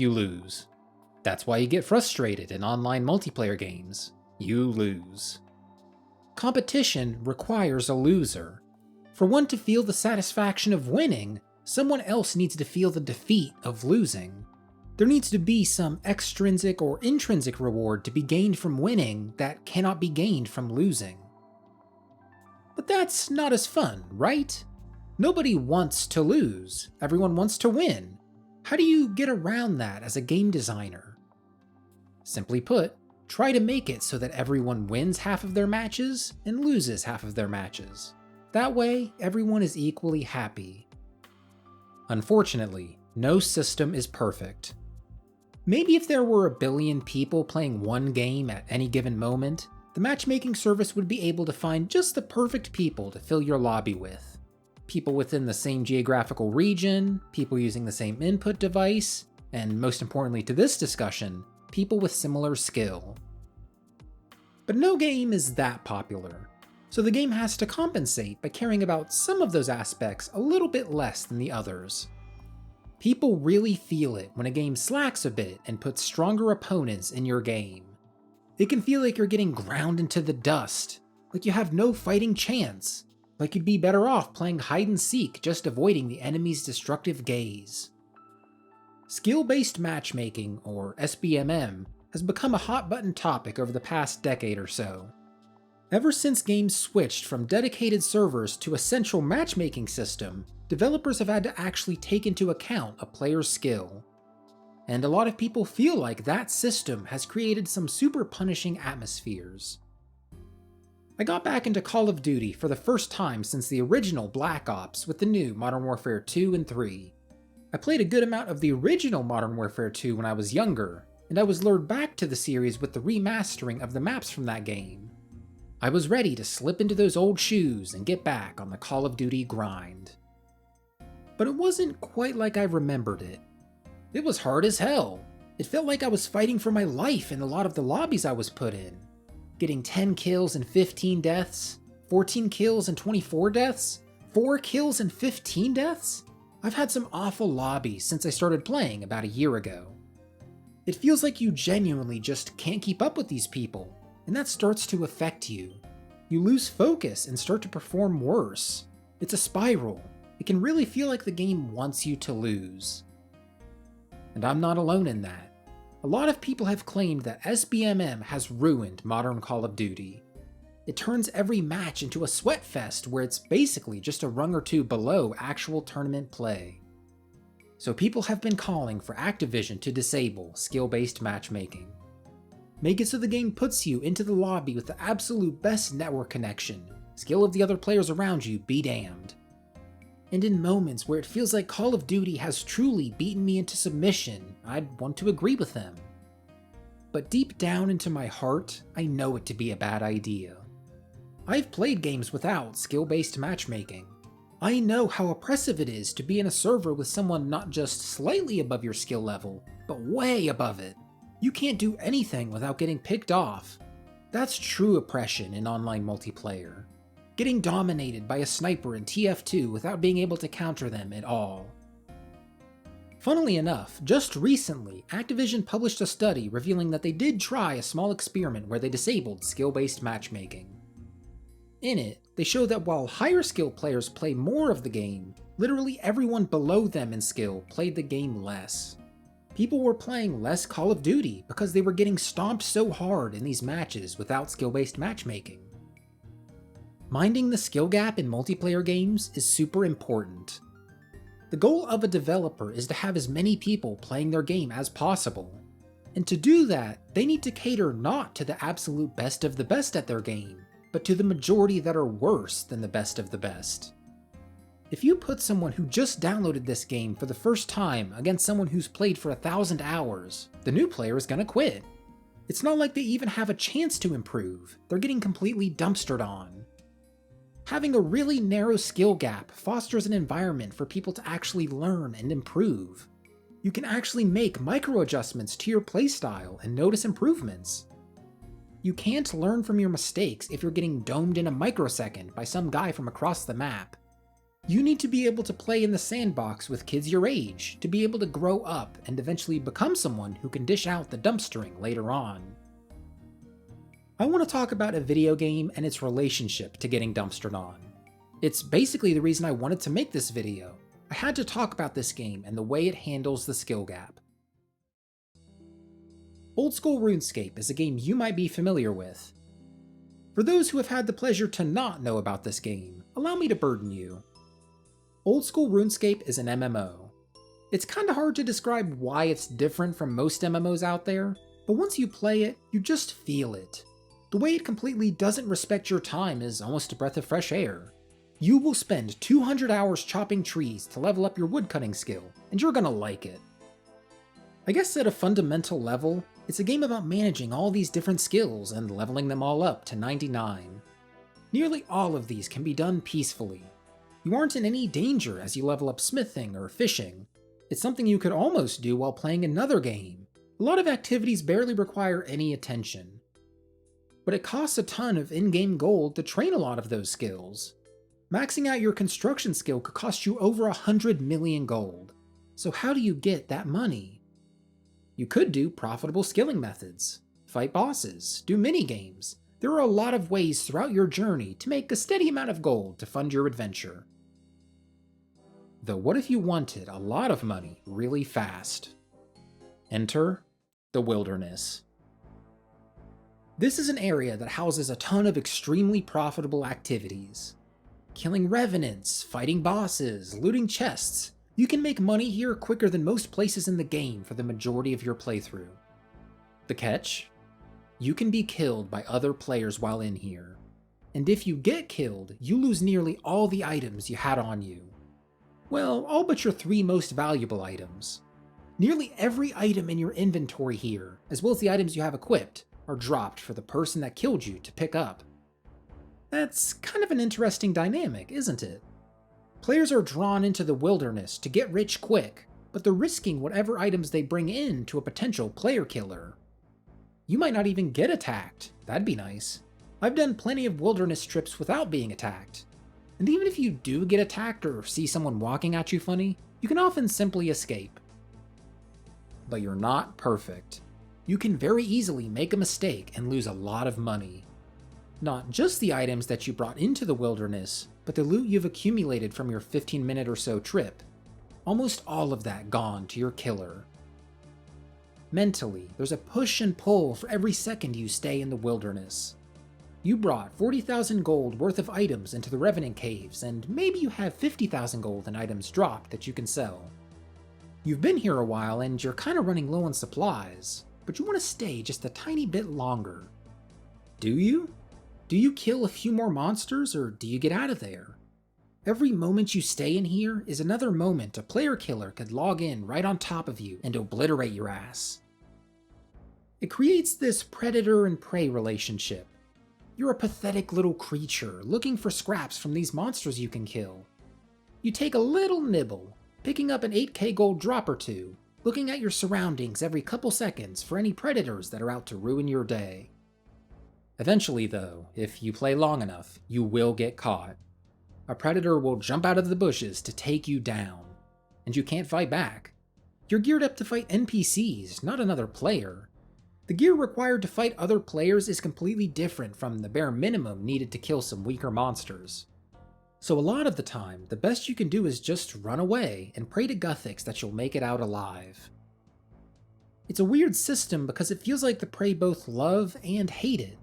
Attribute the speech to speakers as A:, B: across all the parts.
A: you lose. That's why you get frustrated in online multiplayer games. You lose. Competition requires a loser. For one to feel the satisfaction of winning, someone else needs to feel the defeat of losing. There needs to be some extrinsic or intrinsic reward to be gained from winning that cannot be gained from losing. But that's not as fun, right? Nobody wants to lose. Everyone wants to win. How do you get around that as a game designer? Simply put, try to make it so that everyone wins half of their matches and loses half of their matches. That way, everyone is equally happy. Unfortunately, no system is perfect. Maybe if there were 1 billion people playing one game at any given moment, the matchmaking service would be able to find just the perfect people to fill your lobby with. People within the same geographical region, people using the same input device, and most importantly to this discussion, people with similar skill. But no game is that popular, so the game has to compensate by caring about some of those aspects a little bit less than the others. People really feel it when a game slacks a bit and puts stronger opponents in your game. It can feel like you're getting ground into the dust, like you have no fighting chance, like you'd be better off playing hide and seek just avoiding the enemy's destructive gaze. Skill-based matchmaking, or SBMM, has become a hot-button topic over the past decade or so. Ever since games switched from dedicated servers to a central matchmaking system, developers have had to actually take into account a player's skill. And a lot of people feel like that system has created some super punishing atmospheres. I got back into Call of Duty for the first time since the original Black Ops with the new Modern Warfare 2 and 3. I played a good amount of the original Modern Warfare 2 when I was younger, and I was lured back to the series with the remastering of the maps from that game. I was ready to slip into those old shoes and get back on the Call of Duty grind. But it wasn't quite like I remembered it. It was hard as hell. It felt like I was fighting for my life in a lot of the lobbies I was put in. Getting 10 kills and 15 deaths, 14 kills and 24 deaths, 4 kills and 15 deaths? I've had some awful lobbies since I started playing about a year ago. It feels like you genuinely just can't keep up with these people, and that starts to affect you. You lose focus and start to perform worse. It's a spiral. It can really feel like the game wants you to lose. And I'm not alone in that. A lot of people have claimed that SBMM has ruined modern Call of Duty. It turns every match into a sweat fest where it's basically just a rung or two below actual tournament play. So people have been calling for Activision to disable skill-based matchmaking. Make it so the game puts you into the lobby with the absolute best network connection, skill of the other players around you be damned. And in moments where it feels like Call of Duty has truly beaten me into submission, I'd want to agree with them. But deep down into my heart, I know it to be a bad idea. I've played games without skill-based matchmaking. I know how oppressive it is to be in a server with someone not just slightly above your skill level, but way above it. You can't do anything without getting picked off. That's true oppression in online multiplayer. Getting dominated by a sniper in TF2 without being able to counter them at all. Funnily enough, just recently, Activision published a study revealing that they did try a small experiment where they disabled skill-based matchmaking. In it, they show that while higher skill players play more of the game, literally everyone below them in skill played the game less. People were playing less Call of Duty because they were getting stomped so hard in these matches without skill-based matchmaking. Minding the skill gap in multiplayer games is super important. The goal of a developer is to have as many people playing their game as possible. And to do that, they need to cater not to the absolute best of the best at their game, but to the majority that are worse than the best of the best. If you put someone who just downloaded this game for the first time against someone who's played for 1,000 hours, the new player is gonna quit. It's not like they even have a chance to improve, they're getting completely dumpstered on. Having a really narrow skill gap fosters an environment for people to actually learn and improve. You can actually make micro adjustments to your playstyle and notice improvements. You can't learn from your mistakes if you're getting domed in a microsecond by some guy from across the map. You need to be able to play in the sandbox with kids your age, to be able to grow up and eventually become someone who can dish out the dumpstering later on. I want to talk about a video game and its relationship to getting dumpstered on. It's basically the reason I wanted to make this video. I had to talk about this game and the way it handles the skill gap. Old school RuneScape is a game you might be familiar with. For those who have had the pleasure to not know about this game, allow me to burden you. Old school RuneScape is an MMO. It's kinda hard to describe why it's different from most MMOs out there, but once you play it, you just feel it. The way it completely doesn't respect your time is almost a breath of fresh air. You will spend 200 hours chopping trees to level up your woodcutting skill, and you're gonna like it. I guess at a fundamental level, it's a game about managing all these different skills and leveling them all up to 99. Nearly all of these can be done peacefully. You aren't in any danger as you level up smithing or fishing. It's something you could almost do while playing another game. A lot of activities barely require any attention. But it costs a ton of in-game gold to train a lot of those skills. Maxing out your construction skill could cost you over 100 million gold. So how do you get that money? You could do profitable skilling methods, fight bosses, do mini-games. There are a lot of ways throughout your journey to make a steady amount of gold to fund your adventure. Though what if you wanted a lot of money really fast? Enter the wilderness. This is an area that houses a ton of extremely profitable activities. Killing revenants, fighting bosses, looting chests. You can make money here quicker than most places in the game for the majority of your playthrough. The catch? You can be killed by other players while in here. And if you get killed, you lose nearly all the items you had on you. Well, all but your 3 most valuable items. Nearly every item in your inventory here, as well as the items you have equipped, are dropped for the person that killed you to pick up. That's kind of an interesting dynamic, isn't it? Players are drawn into the wilderness to get rich quick, but they're risking whatever items they bring in to a potential player killer. You might not even get attacked. That'd be nice. I've done plenty of wilderness trips without being attacked. And even if you do get attacked or see someone walking at you funny, you can often simply escape. But you're not perfect. You can very easily make a mistake and lose a lot of money. Not just the items that you brought into the wilderness, but the loot you've accumulated from your 15-minute or so trip. Almost all of that gone to your killer. Mentally, there's a push and pull for every second you stay in the wilderness. You brought 40,000 gold worth of items into the Revenant Caves, and maybe you have 50,000 gold in items dropped that you can sell. You've been here a while and you're kinda running low on supplies, but you want to stay just a tiny bit longer. Do you? Do you kill a few more monsters, or do you get out of there? Every moment you stay in here is another moment a player killer could log in right on top of you and obliterate your ass. It creates this predator and prey relationship. You're a pathetic little creature looking for scraps from these monsters you can kill. You take a little nibble, picking up an 8k gold drop or two, looking at your surroundings every couple seconds for any predators that are out to ruin your day. Eventually though, if you play long enough, you will get caught. A predator will jump out of the bushes to take you down, and you can't fight back. You're geared up to fight NPCs, not another player. The gear required to fight other players is completely different from the bare minimum needed to kill some weaker monsters. So a lot of the time, the best you can do is just run away and pray to Guthix that you'll make it out alive. It's a weird system because it feels like the prey both love and hate it.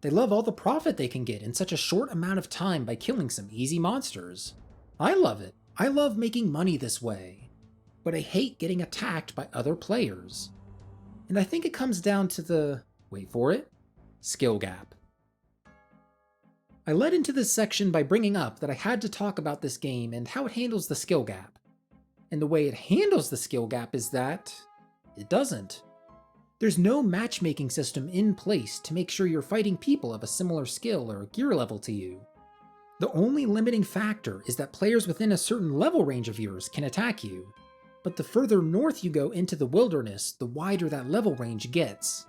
A: They love all the profit they can get in such a short amount of time by killing some easy monsters. I love it. I love making money this way. But I hate getting attacked by other players. And I think it comes down to the, wait for it, skill gap. I led into this section by bringing up that I had to talk about this game and how it handles the skill gap. And the way it handles the skill gap is that it doesn't. There's no matchmaking system in place to make sure you're fighting people of a similar skill or gear level to you. The only limiting factor is that players within a certain level range of yours can attack you, but the further north you go into the wilderness, the wider that level range gets.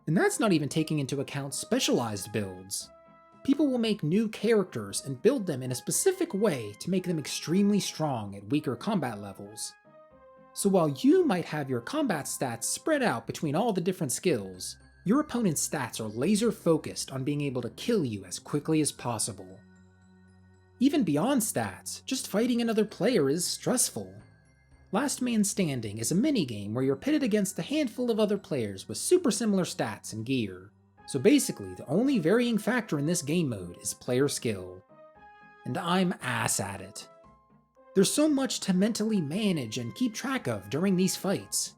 A: And that's not even taking into account specialized builds. People will make new characters and build them in a specific way to make them extremely strong at weaker combat levels. So while you might have your combat stats spread out between all the different skills, your opponent's stats are laser focused on being able to kill you as quickly as possible. Even beyond stats, just fighting another player is stressful. Last Man Standing is a minigame where you're pitted against a handful of other players with super similar stats and gear. So basically, the only varying factor in this game mode is player skill. And I'm ass at it. There's so much to mentally manage and keep track of during these fights.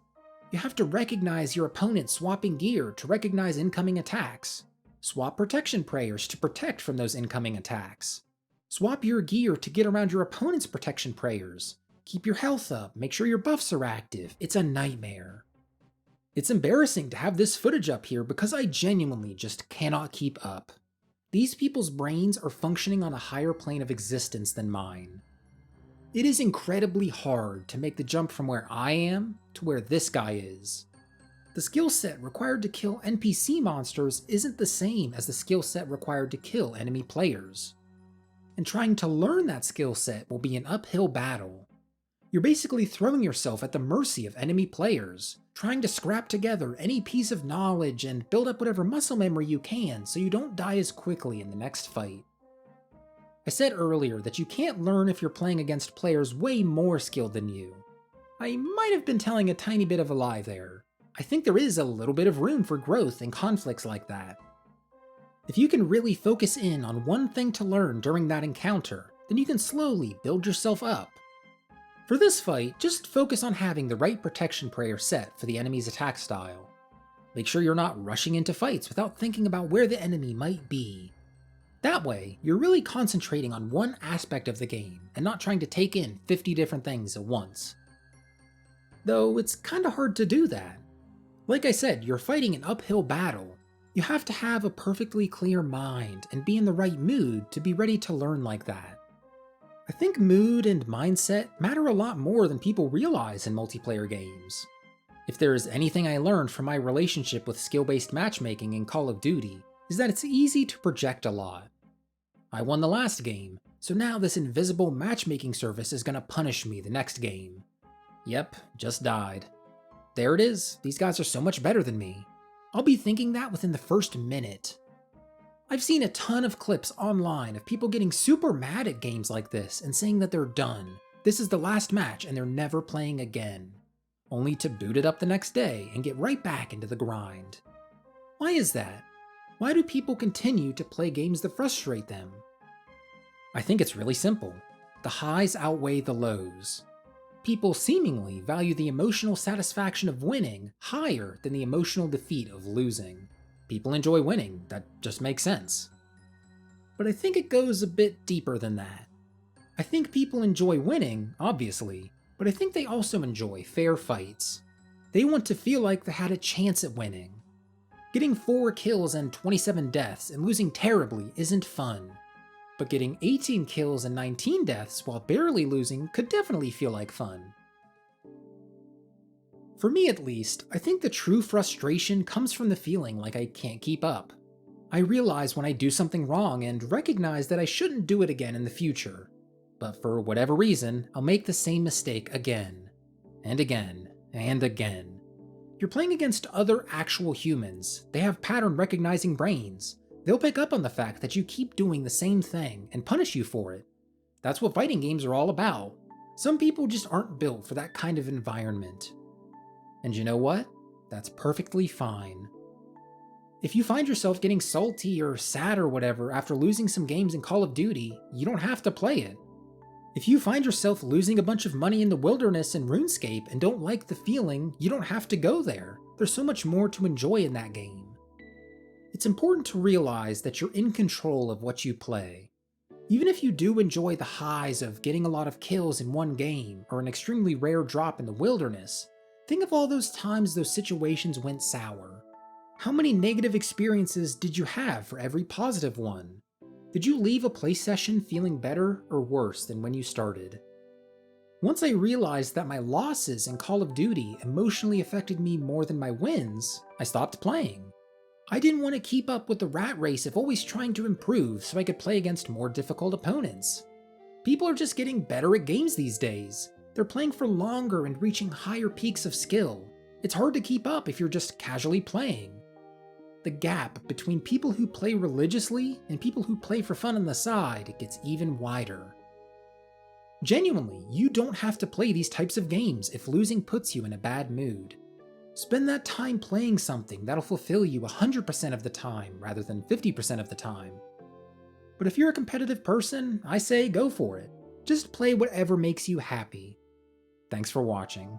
A: You have to recognize your opponent swapping gear to recognize incoming attacks. Swap protection prayers to protect from those incoming attacks. Swap your gear to get around your opponent's protection prayers. Keep your health up, make sure your buffs are active. It's a nightmare. It's embarrassing to have this footage up here because I genuinely just cannot keep up. These people's brains are functioning on a higher plane of existence than mine. It is incredibly hard to make the jump from where I am to where this guy is. The skill set required to kill NPC monsters isn't the same as the skill set required to kill enemy players. And trying to learn that skill set will be an uphill battle. You're basically throwing yourself at the mercy of enemy players, trying to scrap together any piece of knowledge and build up whatever muscle memory you can so you don't die as quickly in the next fight. I said earlier that you can't learn if you're playing against players way more skilled than you. I might have been telling a tiny bit of a lie there. I think there is a little bit of room for growth in conflicts like that. If you can really focus in on one thing to learn during that encounter, then you can slowly build yourself up. For this fight, just focus on having the right protection prayer set for the enemy's attack style. Make sure you're not rushing into fights without thinking about where the enemy might be. That way, you're really concentrating on one aspect of the game and not trying to take in 50 different things at once. Though it's kinda hard to do that. Like I said, you're fighting an uphill battle. You have to have a perfectly clear mind and be in the right mood to be ready to learn like that. I think mood and mindset matter a lot more than people realize in multiplayer games. If there is anything I learned from my relationship with skill-based matchmaking in Call of Duty, is that it's easy to project a lot. I won the last game, so now this invisible matchmaking service is gonna punish me the next game. Yep, just died. There it is, these guys are so much better than me. I'll be thinking that within the first minute. I've seen a ton of clips online of people getting super mad at games like this and saying that they're done. This is the last match and they're never playing again. Only to boot it up the next day and get right back into the grind. Why is that? Why do people continue to play games that frustrate them? I think it's really simple. The highs outweigh the lows. People seemingly value the emotional satisfaction of winning higher than the emotional defeat of losing. People enjoy winning, that just makes sense. But I think it goes a bit deeper than that. I think people enjoy winning, obviously, but I think they also enjoy fair fights. They want to feel like they had a chance at winning. Getting 4 kills and 27 deaths and losing terribly isn't fun, but getting 18 kills and 19 deaths while barely losing could definitely feel like fun. For me at least, I think the true frustration comes from the feeling like I can't keep up. I realize when I do something wrong and recognize that I shouldn't do it again in the future. But for whatever reason, I'll make the same mistake again, and again, and again. You're playing against other actual humans. They have pattern recognizing brains. They'll pick up on the fact that you keep doing the same thing and punish you for it. That's what fighting games are all about. Some people just aren't built for that kind of environment. And you know what? That's perfectly fine. If you find yourself getting salty or sad or whatever after losing some games in Call of Duty, you don't have to play it. If you find yourself losing a bunch of money in the wilderness in Runescape and don't like the feeling, you don't have to go there. There's so much more to enjoy in that game. It's important to realize that you're in control of what you play. Even if you do enjoy the highs of getting a lot of kills in one game or an extremely rare drop in the wilderness, think of all those times those situations went sour. How many negative experiences did you have for every positive one? Did you leave a play session feeling better or worse than when you started? Once I realized that my losses in Call of Duty emotionally affected me more than my wins, I stopped playing. I didn't want to keep up with the rat race of always trying to improve so I could play against more difficult opponents. People are just getting better at games these days. They're playing for longer and reaching higher peaks of skill. It's hard to keep up if you're just casually playing. The gap between people who play religiously and people who play for fun on the side gets even wider. Genuinely, you don't have to play these types of games if losing puts you in a bad mood. Spend that time playing something that'll fulfill you 100% of the time rather than 50% of the time. But if you're a competitive person, I say go for it. Just play whatever makes you happy. Thanks for watching.